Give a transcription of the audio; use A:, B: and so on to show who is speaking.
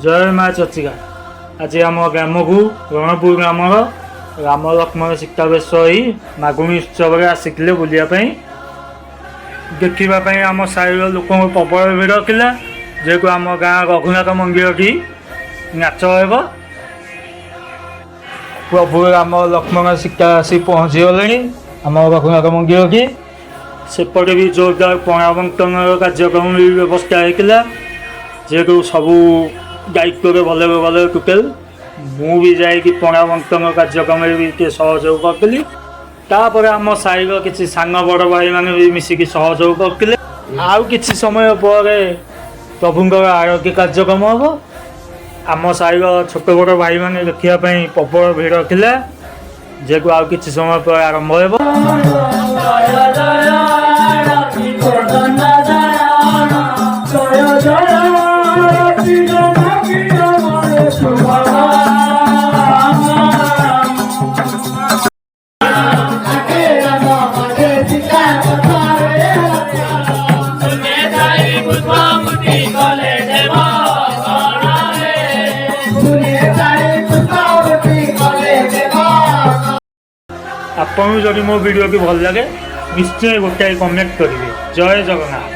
A: जय माँ चचिका। आज आम ग्राम को रणपुर ग्राम राम लक्ष्मण सीता बेश ही मागुणी उत्सव आसिले बुलापी देखापी आम साइर लोक प्रबल भिड़ था जेको आम गाँ रघुनाथ मंदिर की नाच हो प्रभु राम लक्ष्मण सीता आसी पहुँची गले आम रघुनाथ मंदिर की सेपटे भी जोरदार पणा बंटन कार्यक्रम भी व्यवस्था होता जेको सबू दायित्व भले भले टोटेल मु भी जाकि पणा बंटन कार्यक्रम भी सहयोग करी तापर आम साइर किसी सान बड़ भाई मैंने भी मिसिक सहयोग करते आउ किसी समय पर प्रभुंर आरती कार्यक्रम हम आम साइर छोट बड़ भाई मैंने देखापी प्रबल भिड़ था जेको आउ किसी समय पर आरंभ हो आपन जदि मो वीडियो की भल लगे निश्चय गोटाए कमेंट करेंगे। जय जगन्नाथ।